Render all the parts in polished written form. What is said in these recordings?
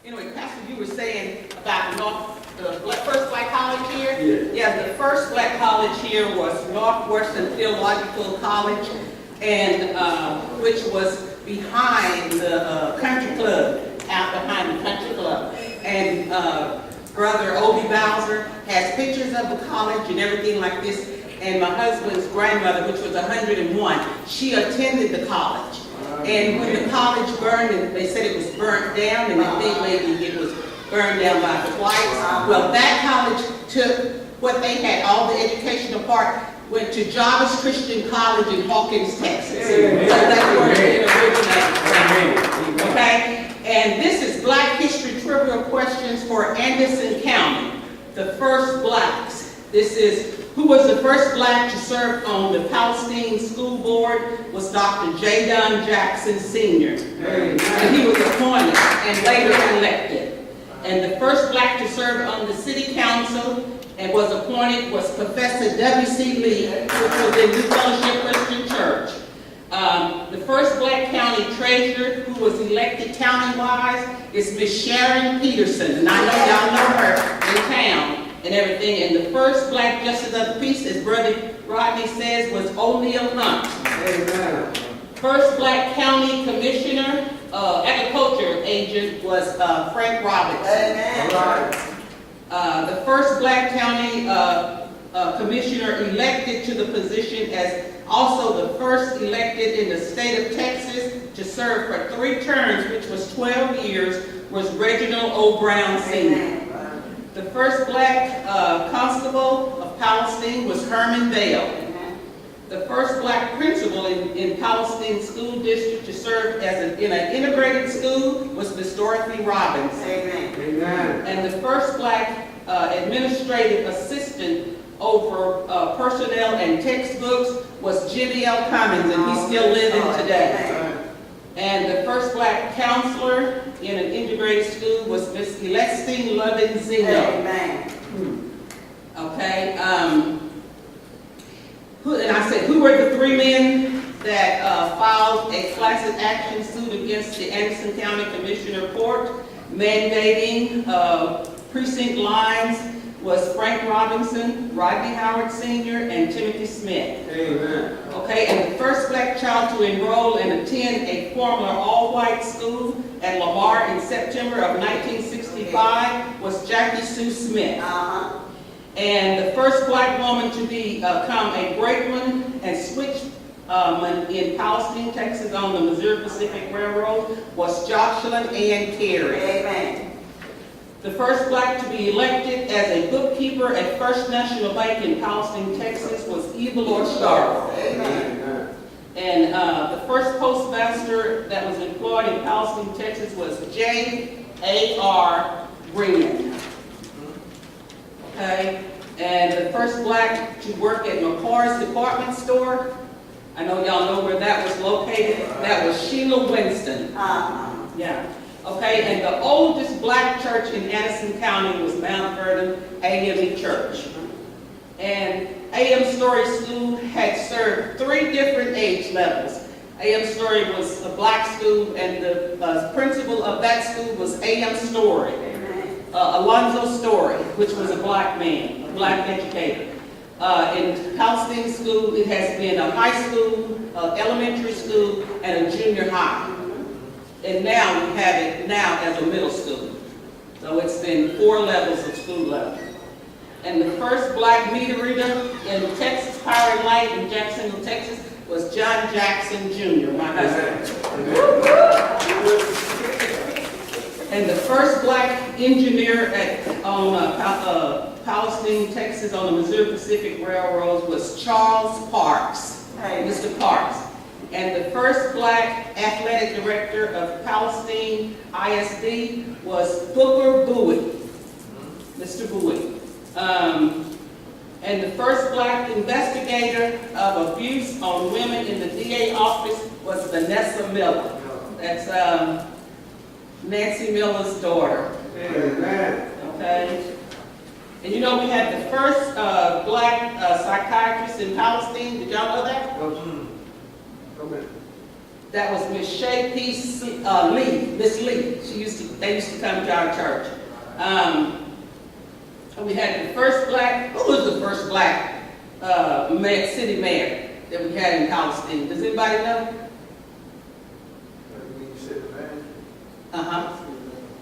Anyway, Pastor, you were saying about the first black college here? Yes. Yeah, the first black college here was Northwestern Theological College, and which was behind the country club, out behind the country club. And Brother Obie Bowser has pictures of the college and everything like this. And my husband's grandmother, which was 101, she attended the college. And when the college burned, and they said it was burnt down, and I think maybe it was burned down by the whites. Well, that college took what they had, all the educational part, went to Jarvis Christian College in Hawkins, Texas. Amen. So that's where it originated. Amen. Okay? And this is Black History Trivia Questions for Anderson County. The first blacks. This is, who was the first black to serve on the Palestine School Board was Dr. J. Don Jackson Sr. Amen. And he was appointed and later elected. And the first black to serve on the city council and was appointed was Professor W.C. Lee, which was in New Fellowship Christian Church. The first black county treasurer who was elected county-wise is Miss Sharon Peterson. And I know y'all know her in town and everything. And the first black justice of the peace, as Brother Rodney says, was O'Neill Hunt. Amen. First black county commissioner, agriculture agent was Frank Robertson. Amen. All right. The first black county commissioner elected to the position, as also the first elected in the state of Texas to serve for 3 terms, which was 12 years, was Reginald O. Brown Sr. The first black constable of Palestine was Herman Bell. The first black principal in Palestine School District to serve as in an integrated school was Miss Dorothy Robbins. Amen. Amen. And the first black administrative assistant over personnel and textbooks was Jimmy L. Cummins, and he's still living today. And the first black counselor in an integrated school was Miss Celestine Lovin Zeno. Amen. Okay. And I said, who were the 3 men that filed a class action suit against the Anderson County Commissioner Court, mandating precinct lines? Was Frank Robinson, Rodney Howard Sr., and Timothy Smith. Amen. Okay, and the first black child to enroll and attend a former all-white school at Lamar in September of 1965 was Jackie Sue Smith. And the first black woman to become a brakeman and switchman in Palestine, Texas on the Missouri Pacific Railroad was Jocelyn Ann Carey. Amen. The first black to be elected as a bookkeeper at First National Bank in Palestine, Texas was Evelyn Starr. Amen. And the first postmaster that was employed in Palestine, Texas was J.A.R. Green. Okay, and the first black to work at McCar's department store, I know y'all know where that was located, that was Sheila Winston. Yeah. Okay, and the oldest black church in Anderson County was Mount Vernon AME Church. And A.M. Story School had served 3 different age levels. A.M. Story was a black school, and the principal of that school was A.M. Story, Alonzo Story, which was a black man, a black educator. In Palestine School, it has been a high school, elementary school, and a junior high. And now we have it now as a middle school. So it's been 4 levels of school level. And the first black meter reader in Texas Power and Light in Jacksonville, Texas was John Jackson Jr., my husband. And the first black engineer on Palestine, Texas on the Missouri Pacific Railroad was Charles Parks, Mr. Parks. And the first black athletic director of Palestine ISD was Booker Bowie, Mr. Bowie. And the first black investigator of abuse on women in the DA office was Vanessa Miller. That's Nancy Miller's daughter. Amen. Okay. And you know we had the first black psychiatrist in Palestine. Did y'all know that? Okay. That was Miss Shay P. Lee, Miss Lee. They used to come to our church. We had the first black, who was the first black city mayor that we had in Palestine? Does anybody know?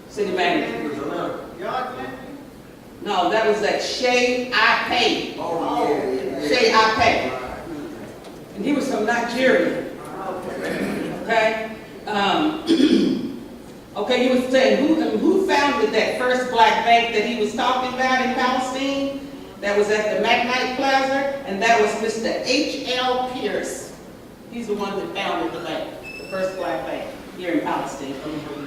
City manager. No, that was that Shay I. Shay I. And he was from Nigeria. Okay? Okay, you were saying who founded that first black bank that he was talking about in Palestine? That was at the McKnight Plaza, and that was Mr. H.L. Pierce. He's the one that founded the bank, the first black bank here in Palestine.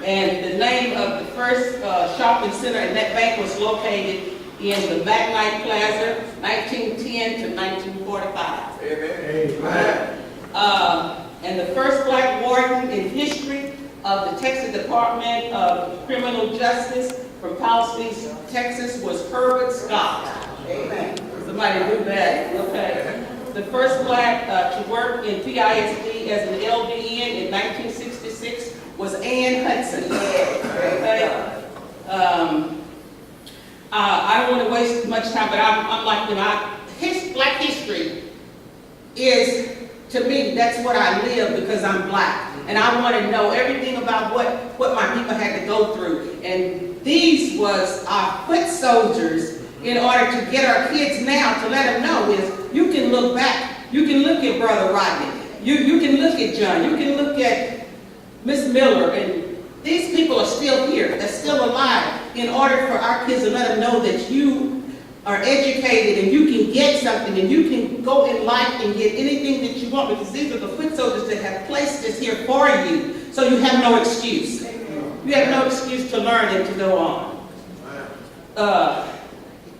And the name of the first shopping center in that bank was located in the McKnight Plaza, 1910 to 1945. Amen. And the first black warden in history of the Texas Department of Criminal Justice from Palestine, Texas was Herbert Scott. Amen. Somebody knew that. Okay. The first black to work in PISD as an LVN in 1966 was Ann Hudson. Okay. I don't want to waste much time, but I'm like, black history is, to me, that's what I live because I'm black. And I want to know everything about what my people had to go through. And these was our foot soldiers in order to get our kids now to let them know is you can look back. You can look at Brother Rodney. You can look at John. You can look at Miss Miller. And these people are still here. They're still alive in order for our kids to let them know that you are educated and you can get something and you can go in life and get anything that you want because these are the foot soldiers that have placed this here for you. So you have no excuse. You have no excuse to learn and to go on.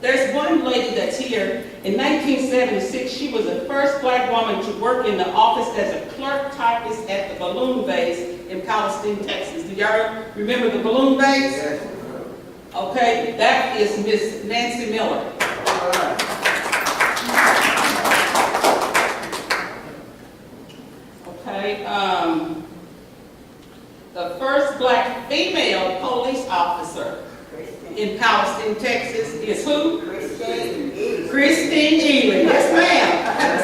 There's one lady that's here. In 1976, she was the first black woman to work in the office as a clerk typist at the balloon base in Palestine, Texas. Do y'all remember the balloon base? Yes. Okay, that is Miss Nancy Miller. Okay, the first black female police officer in Palestine, Texas is who? Christine Ely. Yes, ma'am.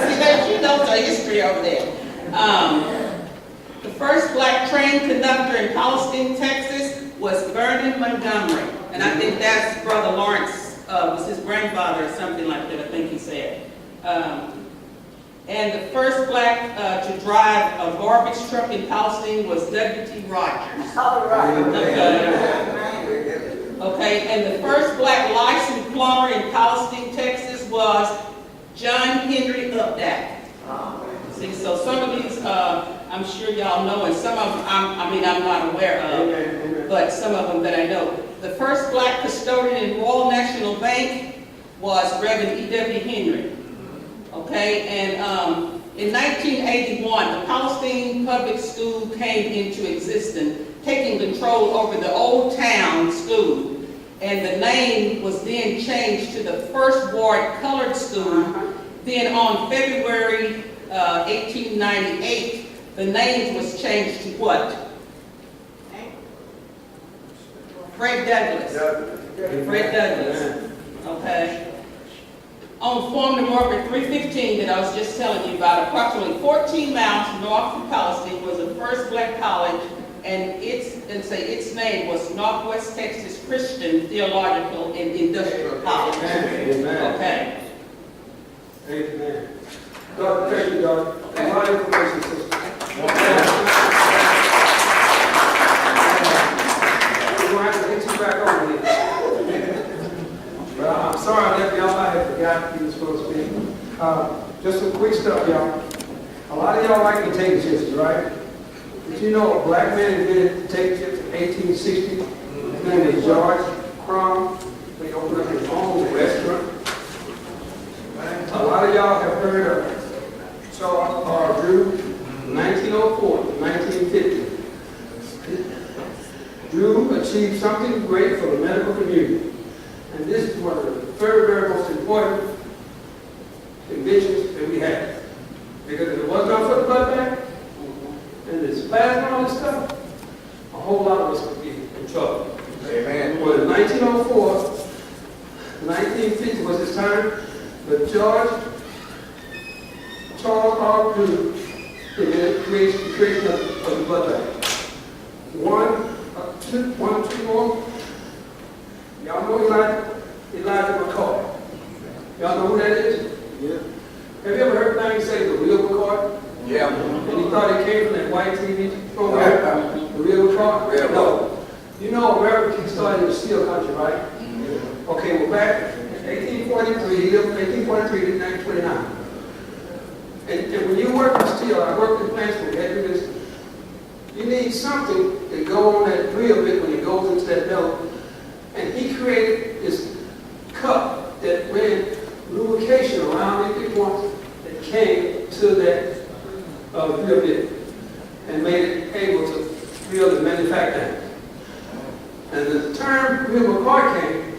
See that she knows her history over there. The first black train conductor in Palestine, Texas was Vernon Montgomery. And I think that's Brother Lawrence, was his grandfather or something like that, I think he said. And the first black to drive a garbage truck in Palestine was W.T. Rogers. All right. Okay, and the first black licensed plumber in Palestine, Texas was John Henry Updack. See, so some of these, I'm sure y'all know, and some of them, I'm not aware of, but some of them that I know. The first black custodian in Royal National Bank was Reverend E.W. Henry. Okay, and in 1981, the Palestine Public School came into existence, taking control over the Old Town School. And the name was then changed to the First Ward Colored School. Then on February 1898, the name was changed to what? Fred Douglass. Fred Douglass. Okay. On Farm to Margaret 315 that I was just telling you about, approximately 14 miles north from Palestine was the first black college, and its name was Northwest Texas Christian Theological and Industrial College. Amen. Okay. Amen. God, thank you, God. A lot of information, sister. We're going to have to get you back over here. But I'm sorry I left y'all. I had forgotten you were supposed to speak. Just some quick stuff, y'all. A lot of y'all like potato chips, right? Did you know a black man invented potato chips in 1860? His name is George Crumb. They opened up his own restaurant. A lot of y'all have heard of Charles R. Drew, 1904 to 1950. Drew achieved something great for the medical community. And this is one of the very, very most important inventions that we have. Because if it was not for the blood bank, and this plasma and all this stuff, a whole lot of us would be in trouble. Amen. Well, in 1904, 1950 was this time, the Charles R. Pugh the creation of the blood bank. Two more. Y'all know Elijah McCoy. Y'all know who that is? Yeah. Have you ever heard things say the real McCoy? Yeah. And he thought it came from that white TV program? The real McCoy? Real. No. You know America started in the steel country, right? Okay, well back in 1843, he lived from 1843 to 1929. And when you work in steel, I worked in plants where we had to do this. You need something to go on that drill bit when it goes into that metal. And he created this cup that ran lubrication around the points that came to that drill bit and made it able to drill and manufacture. And the term real McCoy came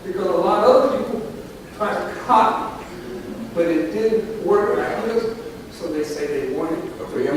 because a lot of other people tried to copy, but it didn't work like this, so they say they wanted a real